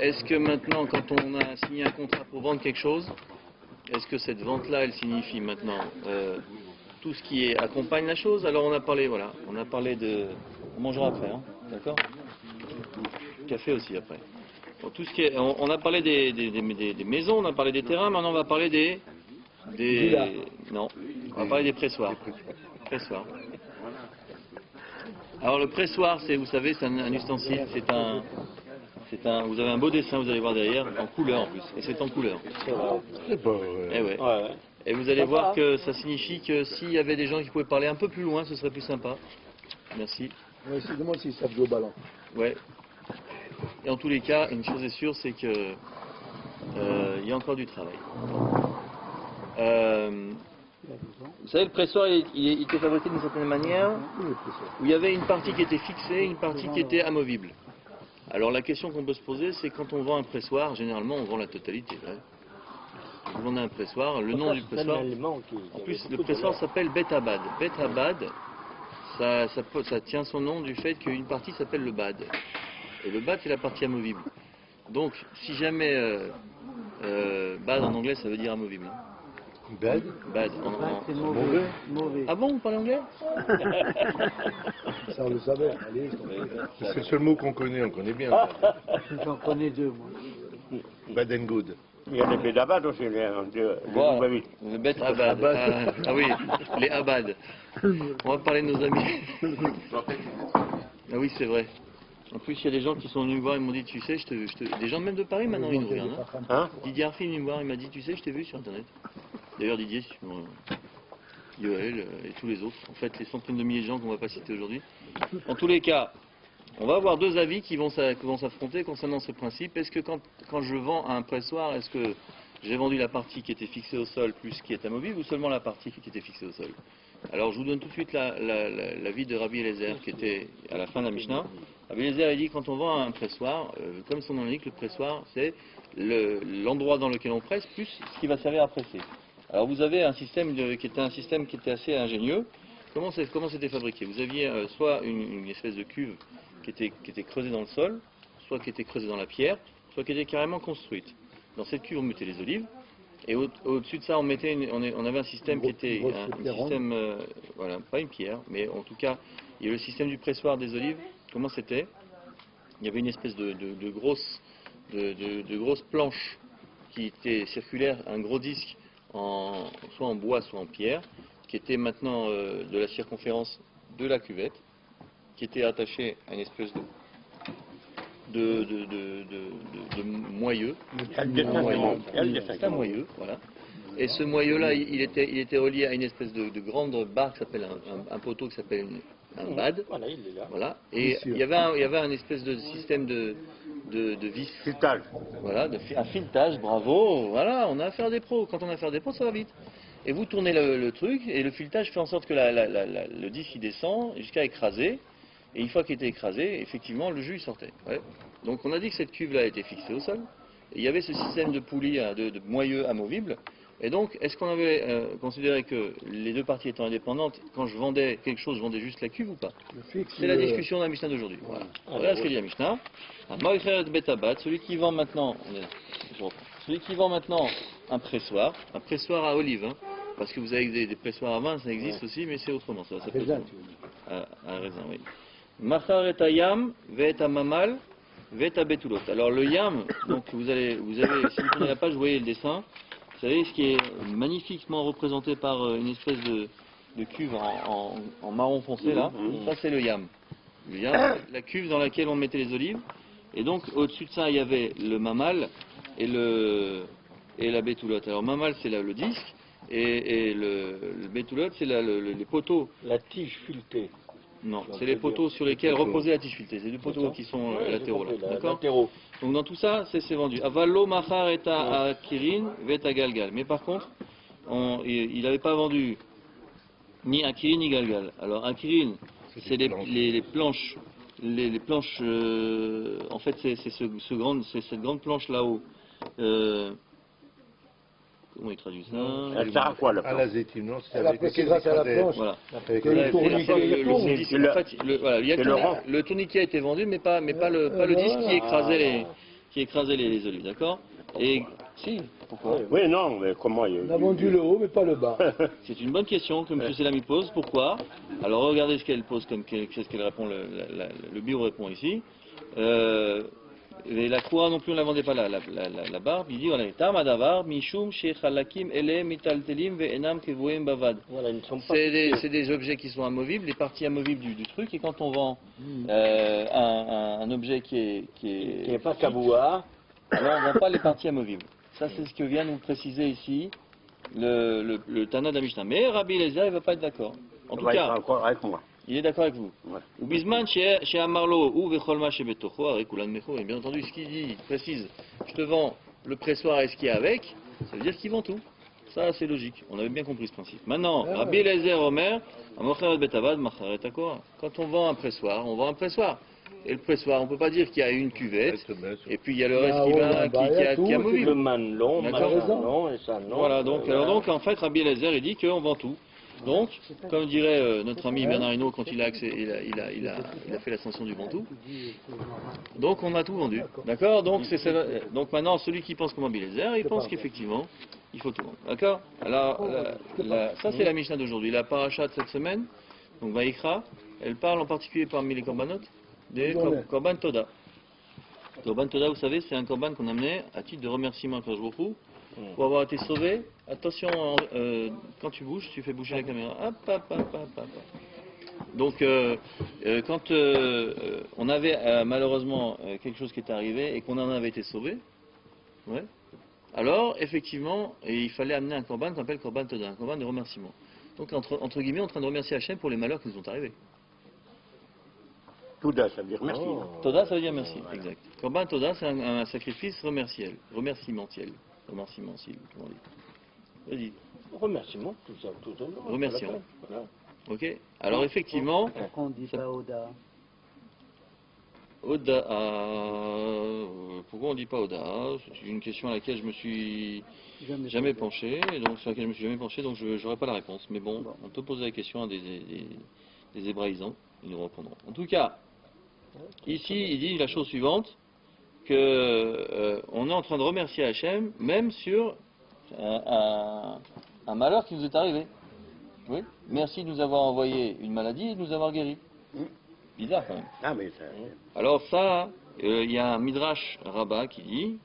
est-ce que maintenant, quand on a signé un contrat pour vendre quelque chose, est-ce que cette vente-là, elle signifie maintenant tout ce qui accompagne la chose? Alors on a parlé, voilà, on a parlé de... On mangera après, hein, d'accord? Café aussi après. Bon, tout ce qui est, on a parlé des maisons, on a parlé des terrains, maintenant on va parler non, on va parler des pressoirs. Pressoirs. Alors le pressoir, c'est, vous savez, c'est un ustensile, vous avez un beau dessin, vous allez voir derrière, en couleur en plus, et c'est en couleur. C'est pas... Eh ouais. Et vous allez voir que ça signifie que s'il y avait des gens qui pouvaient parler un peu plus loin, ce serait plus sympa. Merci. Ouais, demande s'ils savent jouer au ballon. Ouais. Et en tous les cas, une chose est sûre, c'est que il y a encore du travail. Vous savez, le pressoir, il était fabriqué d'une certaine manière, où il y avait une partie qui était fixée, une partie qui était amovible. Alors la question qu'on peut se poser, c'est quand on vend un pressoir, généralement on vend la totalité. Ouais. Vous vendez un pressoir, le nom du pressoir, en plus le pressoir s'appelle Bet Abad. Bet Abad, ça tient son nom du fait qu'une partie s'appelle le bad. Et le bad c'est la partie amovible. Donc si jamais bad en anglais ça veut dire amovible. Bad. Bad. C'est mauvais. Ah bon, vous parlez anglais? Ça on le savait. Allez, C'est le seul mot qu'on connaît, on connaît bien. j'en connais deux moi. Bad and good. Il y a des bédabades aussi, Voilà, le Bet Abad. Ah oui, les Abad. On va parler de nos amis. Ah oui, c'est vrai. En plus, il y a des gens qui sont venus me voir et m'ont dit, tu sais, des gens même de Paris maintenant, ils nous regardent. Hein. Didier Arfi est venu me voir, il m'a dit, tu sais, je t'ai vu sur Internet. D'ailleurs, Didier, Yoel et tous les autres. En fait, les centaines de milliers de gens qu'on ne va pas citer aujourd'hui. En tous les cas, on va avoir deux avis qui vont s'affronter concernant ce principe. Est-ce que quand je vends un pressoir, est-ce que j'ai vendu la partie qui était fixée au sol plus qui est amovible ou seulement la partie qui était fixée au sol? Alors je vous donne tout de suite l'avis de Rabbi Eliezer qui était à la fin de la Mishnah. Rabbi Eliezer a dit quand on vend un pressoir, comme son nom l'indique, le pressoir c'est l'endroit dans lequel on presse plus ce qui va servir à presser. Alors vous avez un système qui était assez ingénieux. Comment c'était fabriqué? Vous aviez soit une espèce de cuve qui était creusée dans le sol, soit qui était creusée dans la pierre, soit qui était carrément construite. Dans cette cuve, on mettait les olives, et au-dessus de ça, on avait un système qui était voilà, pas une pierre, mais en tout cas, il y avait le système du pressoir des olives. Comment c'était? Il y avait une espèce de grosse planche qui était circulaire, un gros disque, soit en bois, soit en pierre, qui était maintenant de la circonférence de la cuvette, qui était attaché à une espèce de moyeu. C'est un moyeu, voilà. Et ce moyeu-là, il était relié à une espèce de grande barre qui s'appelle un poteau qui s'appelle un bad. Voilà. Et il y avait un espèce de système de vis. Filetage. Voilà, un filetage, bravo. Voilà, on a affaire à des pros. Quand on a affaire à des pros, ça va vite. Et vous tournez le truc, et le filetage fait en sorte que le disque il descend jusqu'à écraser. Et une fois qu'il était écrasé, effectivement, le jus il sortait. Ouais. Donc on a dit que cette cuve-là était fixée au sol. Et il y avait ce système de poulies, de moyeux amovibles. Et donc, est-ce qu'on avait considéré que les deux parties étant indépendantes, quand je vendais quelque chose, je vendais juste la cuve ou pas? C'est la discussion de la Mishnah d'aujourd'hui. Voilà. Regarde ce que dit la Mishnah. Celui qui vend maintenant, un pressoir à olive, hein, parce que vous avez des pressoirs à vin, ça existe aussi, mais c'est autrement. Ça Raisin, un raisin, oui. Machar et yam, ve'et mamal, ve'et betulot. Alors le yam, donc vous avez, si vous prenez la page, vous voyez le dessin. Vous savez, ce qui est magnifiquement représenté par une espèce de cuve en marron foncé là, ça c'est le yam. Le yam, la cuve dans laquelle on mettait les olives. Et donc au-dessus de ça, il y avait le mamal et la betoulotte. Alors mamal c'est le disque et le betoulotte c'est les poteaux. La tige filetée. Non, c'est les poteaux sur lesquels reposait la tige filetée. C'est des poteaux qui sont latéraux là. D'accord. Donc dans tout ça, c'est vendu. Avallo machar et akirin vet galgal. Mais par contre, il n'avait pas vendu ni akirin ni galgal. Alors akirin, c'est les planches. Les planches, en fait, c'est cette grande planche là-haut. Comment il traduit ça? Elle sert à quoi la À la planche? zétime, non? C'est Elle a pressé grâce à la planche. Voilà. Avec Le tourniquet. Le tourniquet a été vendu, mais pas le disque qui écrasait qui écrasait les olives, d'accord? Et si, pourquoi? Oui, non, mais comment il On a vendu le haut, mais pas le bas. C'est une bonne question que M. Selami pose. Pourquoi? Alors regardez ce qu'elle pose, qu'est-ce qu'elle répond, le bureau répond ici. Et la Koura non plus, on ne la vendait pas la barbe. Il dit, voilà, Tam adavar, mishum, shechalakim, ele, mitaltelim, ve'enam, kevoem, bavad. Voilà, ils ne sont pas. C'est des objets qui sont amovibles, les parties amovibles du truc. Et quand on vend un objet qui n'est pas kaboua. alors on ne vend pas les parties amovibles. Ça, c'est ce que vient nous préciser ici le Tana de la Mishnah. Mais Rabbi Eliezer, il ne va pas être d'accord. En tout cas, Encore avec moi. il est d'accord avec vous. Ouais. Ou Bisman, chez Amarlo, ou Vecholma, chez Betocho, avec Ulan Mecho. Et bien entendu, ce qu'il dit, il précise, je te vends le pressoir et ce qu'il y a avec, ça veut dire qu'il vend tout. Ça, c'est logique. On avait bien compris ce principe. Maintenant, Rabbi Eliezer Omer, Amocheret Betavad, Macharet Akora. Quand on vend un pressoir, on vend un pressoir. Et le pressoir, on ne peut pas dire qu'il y a une cuvette, et puis il y a le reste qui est amovible. Le manlon, D'accord. et ça, non. Voilà, donc en fait, Rabbi Eliezer, il dit qu'on vend tout. Donc, comme dirait notre ami Bernard Hinault quand il a fait l'ascension du Ventoux, donc on a tout vendu. D'accord, donc maintenant, celui qui pense comme Rabbi Eliezer, il pense qu'effectivement, il faut tout vendre. D'accord. Alors, ça c'est la Mishnah d'aujourd'hui. La paracha de cette semaine, donc Vaïkra, elle parle en particulier parmi les korbanot des korban Toda. Korban Toda, vous savez, c'est un korban qu'on amenait à titre de remerciement à Kadosh Baruch Hu pour avoir été sauvé. Attention, quand tu bouges, tu fais bouger la caméra. Hop, hop, hop, hop, hop. Donc, quand on avait malheureusement quelque chose qui est arrivé et qu'on en avait été sauvé, ouais, alors effectivement, il fallait amener un korban qu'on appelle korban Toda, un korban de remerciement. Donc, entre guillemets, en train de remercier Hachem pour les malheurs qui nous sont arrivés. Toda, ça veut dire merci. Toda, ça veut dire merci, exact. Korban Toda, c'est un sacrifice remerciementiel, comment on dit. Vas-y. Remerciement, tout ça. Remercions. Ok. Alors effectivement. Pourquoi on ne dit pas Oda? Oda. Pourquoi on ne dit pas Oda? C'est une question à laquelle je me suis jamais penché, donc sur laquelle je me suis jamais penché, donc je n'aurai pas la réponse. Mais bon, on peut poser la question à des hébraïsants, ils nous répondront. En tout cas, ici, il dit la chose suivante, que on est en train de remercier Hachem, même sur un malheur qui nous est arrivé. Oui. Merci de nous avoir envoyé une maladie et de nous avoir guéri. Bizarre quand même. Ah, mais ça. Alors ça, il y a un midrash rabbin qui dit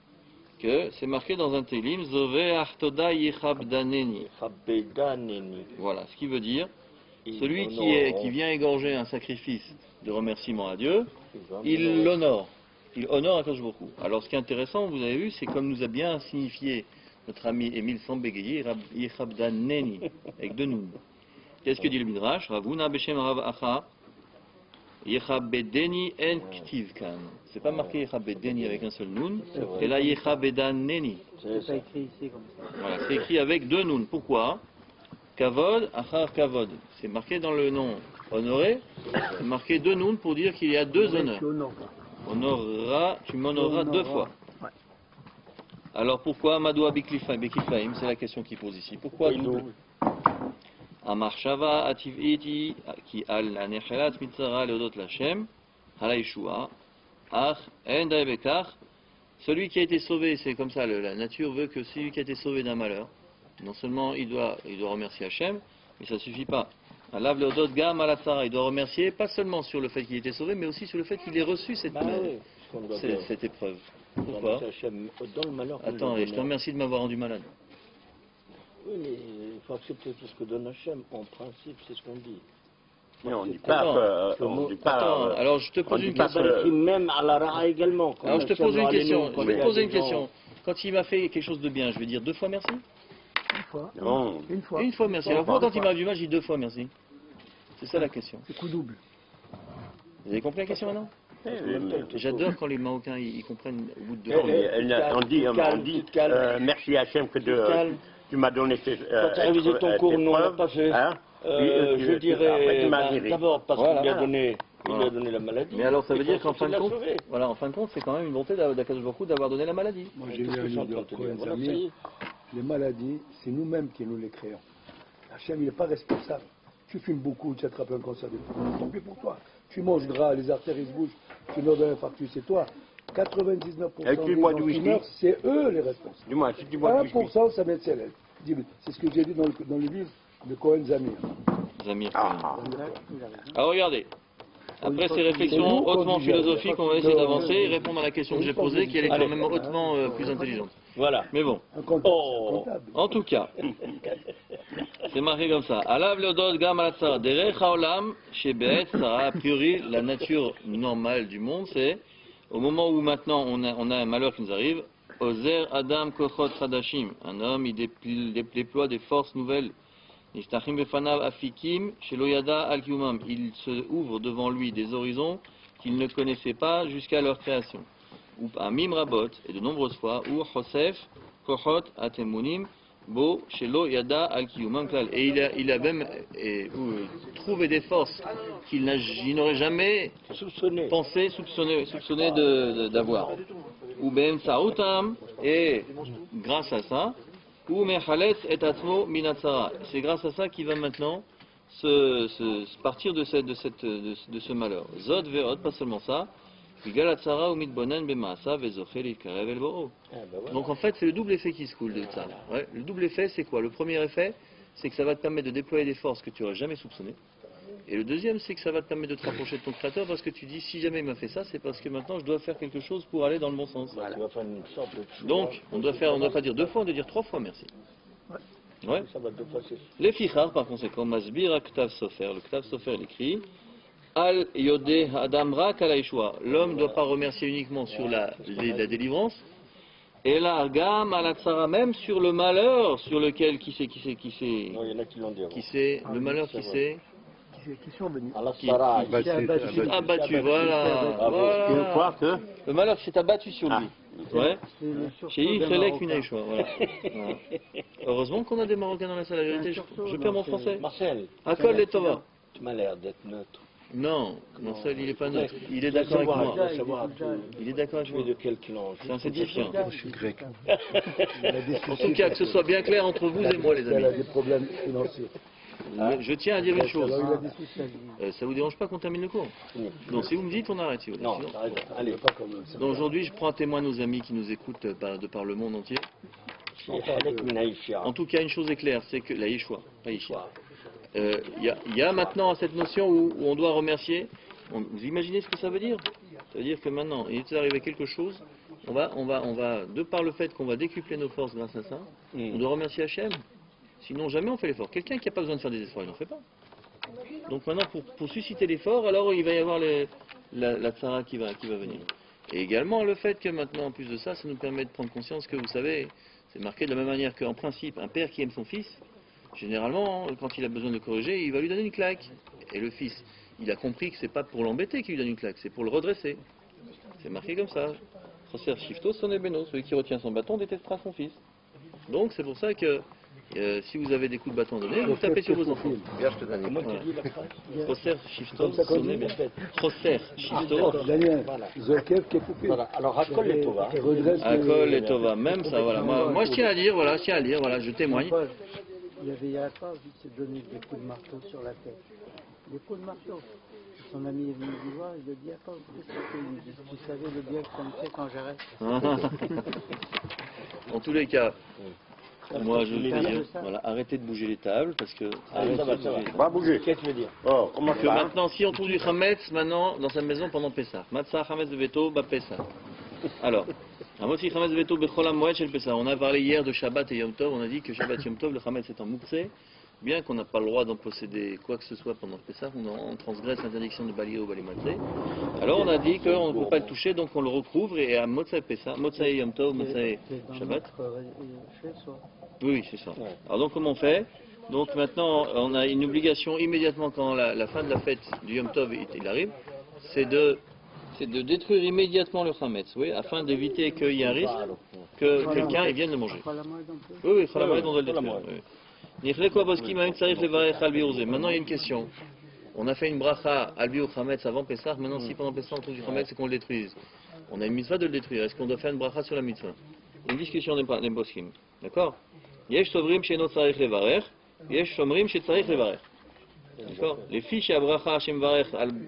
que c'est marqué dans un télim, Zové Artoda Yechabdaneni. Voilà, ce qui veut dire, celui qui vient égorger un sacrifice de remerciement à Dieu, il l'honore. Il honore à Kadosh Baruch Hu. Alors ce qui est intéressant, vous avez vu, c'est comme nous a bien signifié notre ami Émile Sambégayi, Yechabdaneni, avec deux noun. Qu'est-ce que dit le midrash? Ravuna Beshem Rav Acha. Yechabedeni en ktiv kan. C'est pas marqué Yechabedeni avec un seul noun, et là Yechabedaneni. C'est pas écrit ici comme ça. Voilà, c'est écrit avec deux nouns. Pourquoi? Kavod, achar kavod. C'est marqué dans le nom honoré, c'est marqué deux nouns pour dire qu'il y a deux honneurs. Tu m'honoreras deux fois. Alors pourquoi Madoua Bekiflaim? C'est la question qu'il pose ici. Pourquoi double? Amarshava ativiti qui al anechelat mitzara leodot lachem halaishua ach endai bekach. Celui qui a été sauvé, c'est comme ça, la nature veut que celui qui a été sauvé d'un malheur, non seulement il doit remercier Hachem, mais ça ne suffit pas. Alav leodot gam alatzara, il doit remercier pas seulement sur le fait qu'il ait été sauvé, mais aussi sur le fait qu'il ait reçu cette épreuve. Pourquoi? Attends, je te remercie de m'avoir rendu malade. Oui, mais il faut accepter tout ce que donne Hachem. En principe, c'est ce qu'on dit. Mais on ne dit pas. Alors je te pose une question. Même à la Ra également. Alors je te pose une question. Je vais te poser une question. Quand il m'a fait quelque chose de bien, je vais dire deux fois merci? Une fois. Non. Une fois. Une fois merci. Alors pourquoi quand il m'a du mal, je dis deux fois merci? C'est ça la question. C'est coup double. Vous avez compris la question maintenant? J'adore quand les Marocains ils comprennent au bout de deux On dit merci Hachem que tu m'as donné ces. Quand tu as révisé ton cours, nous on l'a pas fait. Je dirais d'abord parce qu'il lui a donné la maladie. Mais alors ça veut dire qu'en fin de compte, en fin de compte, c'est quand même une volonté d'Akadosh Baruch Hu d'avoir donné la maladie. Moi j'ai vu un livre de amis, les maladies, c'est nous-mêmes qui nous les créons. Hachem il n'est pas responsable. Tu fumes beaucoup, tu attrapes un cancer du poumon, tant pis pour toi. Tu manges gras, les artères ils se bougent, tu meurs d'un infarctus, c'est toi. 99% Et tu des bois gens du qui whisky? meurent, c'est eux les responsables. Dis-moi, si tu bois du whisky. 1%, ça m'est célèbre. C'est ce que j'ai dit dans le livre de Cohen Zamir. Zamir. Ah. Alors regardez, après ces réflexions hautement philosophiques, on va essayer d'avancer et répondre à la question que j'ai posée, qui elle est quand même hautement plus intelligente. Voilà. Mais bon, Un comptable, c'est un comptable. en tout cas, c'est marqué comme ça. Alav leodot gam alatzar derech haolam shebe'et tzara. A priori, la nature normale du monde, c'est au moment où maintenant on a un malheur qui nous arrive, ozer adam kochot chadashim. Un homme, il déploie des forces nouvelles. Nishtachim befanav afikim shelo yada al kiyumam. Il se ouvre devant lui des horizons qu'il ne connaissait pas jusqu'à leur création. Ou amim rabot, et de nombreuses fois, ou chosef kochot atemunim bo shelo yada al kiyumam klal. Et il a même trouvé des forces qu'il n'aurait jamais pensé, soupçonné d'avoir. Ou ben saoutam, et grâce à ça, ou mechalet et atmo minatzara. C'est grâce à ça qu'il va maintenant partir de ce malheur. Zod ve'od, pas seulement ça. Donc en fait, c'est le double effet qui se coule de ça. Ouais, le double effet, c'est quoi? Le premier effet, c'est que ça va te permettre de déployer des forces que tu n'aurais jamais soupçonnées. Et le deuxième, c'est que ça va te permettre de te rapprocher de ton créateur parce que tu dis, si jamais il m'a fait ça, c'est parce que maintenant je dois faire quelque chose pour aller dans le bon sens. Voilà. Donc, on doit pas dire 2 fois, on doit dire 3 fois merci. Ouais. Ça va te passer. Les fichar, par conséquent, masbir aktav sofer. Le ktav sofer, il écrit Al yodeh adam rak ala yeshua. L'homme ne doit pas remercier uniquement sur la délivrance, et là, gam ala tsara, même sur le malheur sur lequel Non, il y en a qui l'ont dit. le malheur qui s'est Qui sont venus. abattu, voilà. Tu crois que Le malheur qui s'est abattu sur lui. Ouais. Chez Yichelek Minaïchoua, voilà. Voilà. Heureusement qu'on a des Marocains dans la salle, la vérité, je perds mon français. Marcel, Akol les Tova. tu m'as l'air d'être neutre. Non, Marcel, il est pas neutre. Il est d'accord avec moi. Il est d'accord avec Tu es moi. de quel clan? C'est un certifiant. Je suis grec. En tout cas, que ce soit bien clair entre vous et moi, les Elle a amis. des problèmes financiers. Je tiens à dire une chose. Alors, il a des soucis. Ça vous dérange pas qu'on termine le cours? Donc si vous me dites, on arrête. Si vous Non, sinon- t'as raison. Allez, Pas comme ça. Donc aujourd'hui, je prends à témoin nos amis qui nous écoutent de par le monde entier. En tout cas, une chose est claire, c'est que la Yeshua, pas Yeshua. Il y a maintenant cette notion où on doit remercier. Vous imaginez ce que ça veut dire? Ça veut dire que maintenant, il est arrivé quelque chose. On va, de par le fait qu'on va décupler nos forces grâce à ça, on doit remercier Hachem. Sinon, jamais on fait l'effort. Quelqu'un qui n'a pas besoin de faire des efforts, il n'en fait pas. Donc maintenant, pour susciter l'effort, alors il va y avoir la tzara qui va venir. Et également le fait que maintenant, en plus de ça, ça nous permet de prendre conscience que, vous savez, c'est marqué de la même manière qu'en principe, un père qui aime son fils, généralement, quand il a besoin de corriger, il va lui donner une claque. Et le fils, il a compris que c'est pas pour l'embêter qu'il lui donne une claque, c'est pour le redresser. C'est marqué comme ça. Choser shifto son ebeno, celui qui retient son bâton détestera son fils. Donc c'est pour ça que si vous avez des coups de bâton à donner, vous tapez sur vos enfants. Bien, je te donne. Choser shifto son ebeno. Choser shifto. Daniel, Zokev qui est coupé. Voilà, alors Akol les Tova. Et redresse Akol et Tova, même ça, voilà. Moi je tiens à dire, voilà, je témoigne. Il y avait Yaakov qui s'est donné des coups de marteau sur la tête. Des coups de marteau. Son ami est venu lui voir, il lui a dit Yaakov, qu'est-ce que tu dis? Tu savais le bien que ça me fait quand j'arrête. En tous les cas, moi je veux dire, voilà, arrêtez de bouger les tables parce que Va bouger. Qu'est-ce que tu veux dire? Oh, comment que maintenant, si on trouve du Hametz maintenant dans sa maison pendant Pessah, Matzah Hametz de Veto, bah Pessah. Alors, Amotzi Hametz de Veto, Becholam Moed Shel Pessah. On a parlé hier de Shabbat et Yom Tov, on a dit que Shabbat et Yom Tov, le Hametz est en Mouktsé. Bien qu'on n'a pas le droit d'en posséder quoi que ce soit pendant Pessah, on transgresse l'interdiction de balayer au balimatzé. Alors on a dit qu'on ne peut pas le toucher, donc on le recouvre et à Motzai Pessah, Motzai Yom Tov, Motzai Shabbat. Oui, c'est ça. Alors donc comment on fait? Donc maintenant on a une obligation immédiatement quand la fin de la fête du Yom Tov il arrive, c'est de détruire immédiatement le Hametz, oui, afin d'éviter qu'il y ait un risque que quelqu'un vienne le manger. Oui, on doit le détruire. Oui. Maintenant il y a une question. On a fait une bracha albi au Hametz avant Pessah. Maintenant si pendant Pessah on trouve du Hametz c'est qu'on le détruise. On a une mitzvah de le détruire. Est-ce qu'on doit faire une bracha sur la mitzvah? Une discussion des poskim. D'accord? Yesh sovrim she'eno tzarich levarer. Yesh shomrim she'tzarich levarer. D'accord? Les filles chez Abracha Hashem varech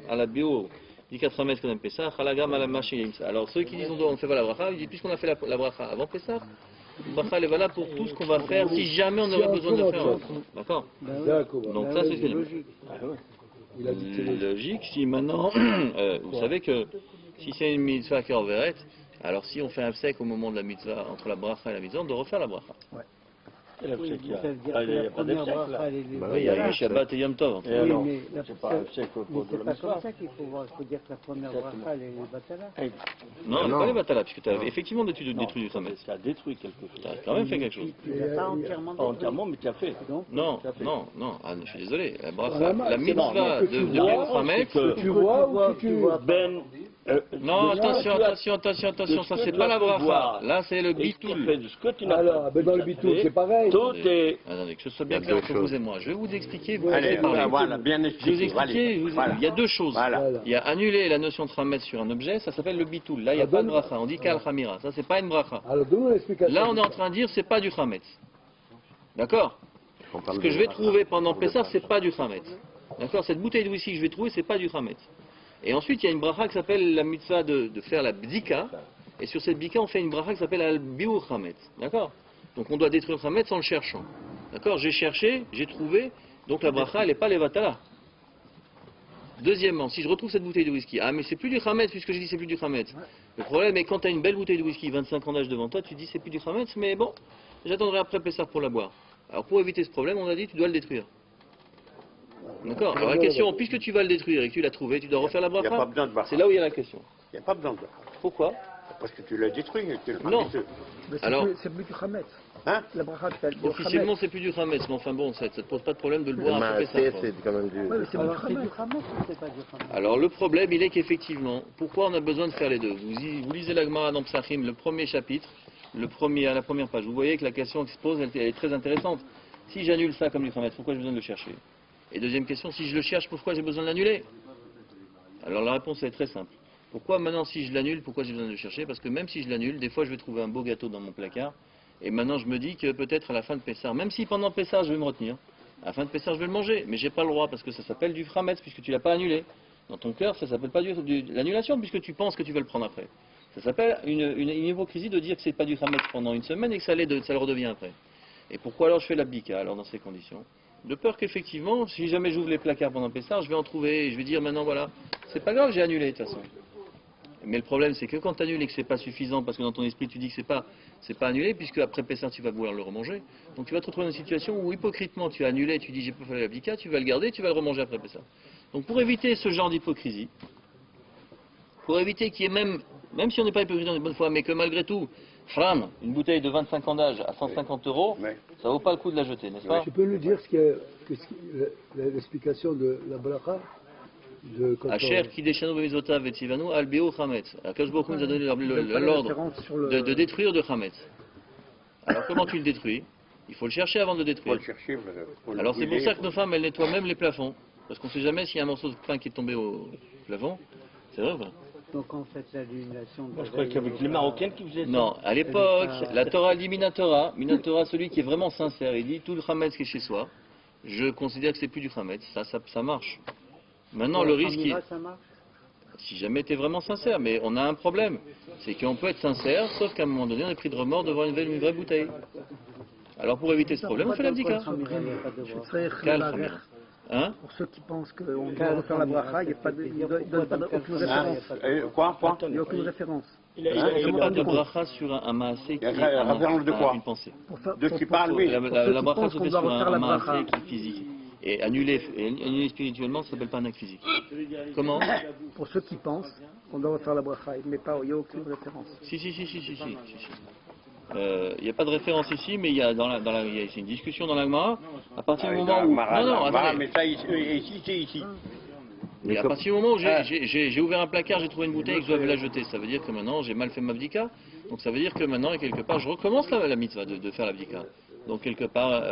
al biur Bdikat Hametz Kodem Pesach, Halagam Alama Sheyimsa. Alors ceux qui disent on ne fait pas la bracha, ils disent puisqu'on a fait la bracha avant Pesach, la bracha elle est valable pour tout ce qu'on va faire si jamais on aurait besoin de faire. D'accord. D'accord. Donc ça c'est ce que logique. Il a dit que c'est logique. Si maintenant, vous savez que si c'est une mitzvah qui est en vérette, alors si on fait un sec au moment de la mitzvah, entre la bracha et la mitzvah, on doit refaire la bracha. Et là, Oui, c'est qu'il y a- ça veut dire ah, que il y a la pas de première sec, bracha, là. elle est Bah Oui, il y a voilà. eu Shabbat et Yom Tov. Et Oui, alors, mais c'est pas un sec pour mais de c'est la pas mitzvah. comme ça qu'il faut voir. Il faut dire que la première bracha, elle est batala. Non, elle n'est Non. pas les batala, puisque tu as effectivement détruit du Khametz. Ça a détruit quelque chose. Tu as quand même fait quelque chose. Tu l'as pas entièrement Pas entièrement, mais tu as fait. Donc, Non, Tout à fait. non, non, ah, je suis désolé. La bracha, Voilà, la c'est mitzvah normal. de Que tu Birkat vois, Hametz. c'est Tu vois ou que tu vois Ben. Non, de ce que attention, tu as- attention, ça de ce c'est que pas tu la as pu bracha. voir. Là c'est le Et ce qui bitoul. fait de ce que tu n'as Alors, pas ben dans le fait, bitoul, c'est pareil. Tout est. Attendez, que ce soit bien Il y a clair deux entre vous choses. et moi. Je vais vous expliquer, vous Allez, allez parler. voilà, bien Je vais vous expliqué. expliquer, Voilà. il y a deux choses. Voilà. Il y a annuler la notion de Hametz sur un objet, ça s'appelle le bitoul. Là il n'y a pas de bracha, on dit kal chamira. Ça c'est pas une bracha. Alors, donne-nous l'explication. Là on est en train de dire c'est pas du Hametz. D'accord? Ce que je vais trouver pendant Pessah, c'est pas du Hametz. D'accord? Cette bouteille de whisky que je vais trouver, c'est pas du Hametz. Et ensuite, il y a une bracha qui s'appelle la mitzvah de faire la bdika. Et sur cette bdika, on fait une bracha qui s'appelle al-biur Hametz. D'accord? Donc on doit détruire le Hametz en le cherchant. D'accord? J'ai cherché, j'ai trouvé. Donc la bracha, elle n'est pas levatala. Deuxièmement, si je retrouve cette bouteille de whisky, ah mais c'est plus du Hametz puisque j'ai dit c'est plus du Hametz. Le problème est quand tu as une belle bouteille de whisky, 25 ans d'âge devant toi, tu dis c'est plus du Hametz, mais bon, j'attendrai après Pessah pour la boire. Alors pour éviter ce problème, on a dit tu dois le détruire. D'accord? Alors la question, puisque tu vas le détruire et que tu l'as trouvé, tu dois refaire la Il n'y a pas bracha. besoin de bracha. C'est là où il y a la question. Il n'y a pas besoin de bracha. Pourquoi? Parce que tu l'as détruit. Tu l'as Non. détruit. Alors, C'est plus du Hametz. Hein? La bracha, c'est du officiellement c'est plus du Hametz, mais enfin bon, ça ne te pose pas de problème de le boire après Pessah. quoi. c'est quand même du. Ouais, mais c'est alors du c'est du Hametz. Hametz ou c'est pas du Hametz? Alors le problème, il est qu'effectivement, pourquoi on a besoin de faire les deux? Vous lisez la Gemara dans Psachim, le premier chapitre, à la première page, vous voyez que la question qui se pose, elle est très intéressante. Si j'annule ça comme du Hametz, pourquoi j'ai besoin de le chercher? Et deuxième question, si je le cherche, pourquoi j'ai besoin de l'annuler? Alors la réponse est très simple. Pourquoi maintenant si je l'annule, pourquoi j'ai besoin de le chercher? Parce que même si je l'annule, des fois je vais trouver un beau gâteau dans mon placard, et maintenant je me dis que peut-être à la fin de Pessah, même si pendant Pessah je vais me retenir, à la fin de Pessah je vais le manger, mais j'ai pas le droit parce que ça s'appelle du Hametz puisque tu l'as pas annulé. Dans ton cœur, ça s'appelle pas de l'annulation puisque tu penses que tu vas le prendre après. Ça s'appelle une hypocrisie de dire que c'est pas du Hametz pendant une semaine et que ça le redevient après. Et pourquoi alors je fais l'abdika alors dans ces conditions? De peur qu'effectivement, si jamais j'ouvre les placards pendant Pessah, je vais en trouver et je vais dire maintenant voilà, c'est pas grave, j'ai annulé de toute façon. Mais le problème c'est que quand tu annules et que c'est pas suffisant parce que dans ton esprit tu dis que c'est pas annulé puisque après Pessah tu vas vouloir le remanger. Donc tu vas te retrouver dans une situation où hypocritement tu as annulé, tu dis j'ai pas fait l'abdika, tu vas le garder, tu vas le remanger après Pessah. Donc pour éviter ce genre d'hypocrisie, pour éviter qu'il y ait même si on n'est pas hypocrite dans une bonne foi, mais que malgré tout, Fram, une bouteille de 25 ans d'âge à 150 €, Ouais. ça vaut pas le coup de la jeter, n'est-ce pas? Tu peux nous dire l'explication de la bracha de quand Asher qui déchano bemizotav et tivanu al bio chametz. Akash Baruch Hu nous a donné l'ordre de détruire de chametz. Alors comment tu le détruis? Il faut le chercher avant de le Faut détruire. le chercher. Faut le Alors c'est pour brûler, ça que nos femmes elles nettoient même les plafonds. Parce qu'on ne sait jamais s'il y a un morceau de pain qui est tombé au plafond. C'est vrai ou pas? Donc en fait l'annulation de Moi, je croyais qu'avec les Marocaines qui faisaient ça. Non, à l'époque, la Torah dit Minatora, celui qui est vraiment sincère, il dit tout le Hametz qui est chez soi, je considère que c'est plus du Hametz, ça marche. Maintenant le risque, ça marche. si jamais tu es vraiment sincère, mais on a un problème, c'est qu'on peut être sincère, sauf qu'à un moment donné on est pris de remords devant une vraie bouteille. Alors pour éviter ce problème, on fait l'abdika. Calme, Khamira. Hein? Pour ceux qui pensent qu'on doit refaire la bracha, il ne donne pas aucune référence. Quoi? Il n'y a aucune référence. Il n'y a pas de bracha sur un maasé qui est référence de quoi? une pensée. De qui parle, oui. La Pour ceux qui bracha pensent se qu'on fait doit sur refaire un la maasé bracha. qui est physique. Et annuler spirituellement, ça s'appelle pas un acte physique. Comment? Pour ceux qui pensent qu'on doit refaire la bracha, il n'y a aucune référence. Si. Il n'y a pas de référence ici, mais il y a c'est une discussion dans la Gemara. À partir du moment où... Non, attendez. Mais ça, ici, c'est ici. Et à partir du moment où j'ai ouvert un placard, j'ai trouvé une bouteille et que je dois la jeter, ça veut dire que maintenant j'ai mal fait ma bdika. Donc ça veut dire que maintenant, quelque part, je recommence la mitzvah de faire la bdika. Donc quelque part,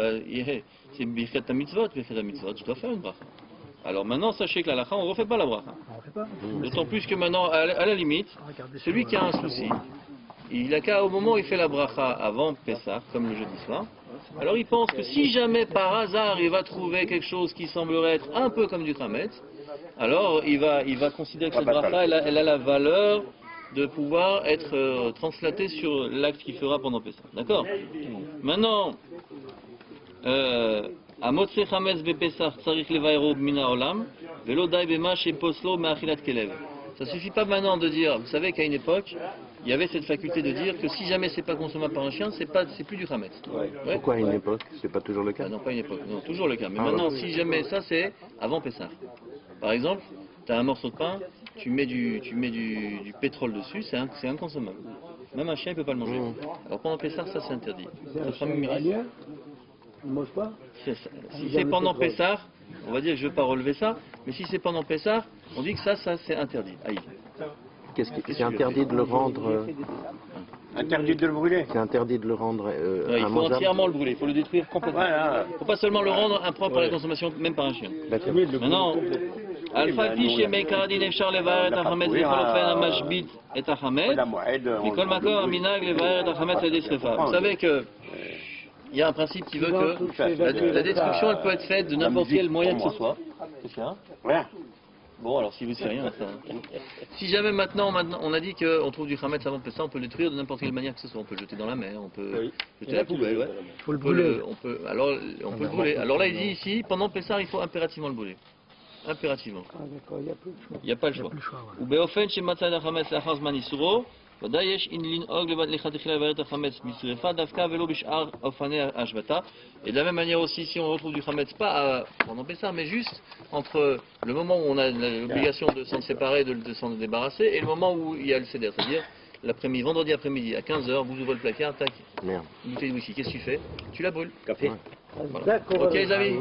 c'est birkat la mitzvot, je dois faire une bracha. Alors maintenant, sachez que la lacha, on ne refait pas la bracha. On ne fait pas. D'autant plus que maintenant, à la limite, celui qui a un souci, il a qu'à, au moment où il fait la bracha avant Pessah, comme le jeudi soir, alors il pense que si jamais par hasard il va trouver quelque chose qui semblerait être un peu comme du Hametz, alors il va considérer que cette bracha, elle a la valeur de pouvoir être translatée sur l'acte qu'il fera pendant Pessah. D'accord? Maintenant, Amotse Chametz Bepessach Tzarich Levairo Mina Olam, Velo Dai Bema Sheposlo Meachilat Kelev. Ça suffit pas maintenant de dire, vous savez qu'à une époque, il y avait cette faculté de dire que si jamais c'est pas consommable par un chien, c'est plus du Chametz. Ouais. Pourquoi à une époque? C'est pas toujours le cas? Ah non, pas une époque, non, toujours le cas. Mais maintenant, si jamais ça, c'est avant Pessah. Par exemple, tu as un morceau de pain, tu mets du pétrole dessus, c'est inconsommable. Même un chien ne peut pas le manger. Alors pendant Pessah, ça c'est interdit. Il ne mange pas? Si c'est pendant Pessah, on va dire que je ne veux pas relever ça, mais si c'est pendant Pessah, on dit que ça c'est interdit. Aïe. C'est interdit de le rendre... Interdit de le brûler. C'est interdit de le rendre il faut entièrement le brûler, il faut le détruire complètement. Il ne faut pas seulement le rendre impropre à la consommation, même par un chien. Maintenant, Alpha Piche Meikaradin Efchar Levaer et Achametz Becholofen Amashbit et Achametz, Mikol Makor Aminag Levaer et Achametz et Desrefa. Vous savez que il y a un principe qui veut que la destruction elle peut être faite de n'importe quel moyen que ce soit. C'est ça? Bon, alors si vous savez rien, ça. Si jamais maintenant on a dit qu'on trouve du Chametz avant Pessah, on peut le détruire de n'importe quelle manière que ce soit. On peut le jeter dans la mer, on peut jeter à la poubelle, ouais. Faut le brûler. On peut le brûler. Alors là, il dit ici, pendant Pessah, il faut impérativement le brûler. Impérativement. Ah d'accord, il n'y a plus le choix. Il n'y a pas le choix. Ou beofen chez Matzah Chametz lachar zman isuro, ודאי יש לנהוג לכתחילה לבאר את החמץ בשרפה דווקא ולא בשאר אופני ההשבתה. Et de la même manière aussi, si on retrouve du chametz, pas pendant Pessah, mais juste entre le moment où on a l'obligation de s'en séparer, de s'en débarrasser, et le moment où il y a le seder, c'est-à-dire l'après-midi, vendredi après-midi, à 15h, vous ouvrez le placard, tac, une bouteille de whisky, qu'est-ce que tu fais? Tu la brûles. Café. Voilà. Ok les amis.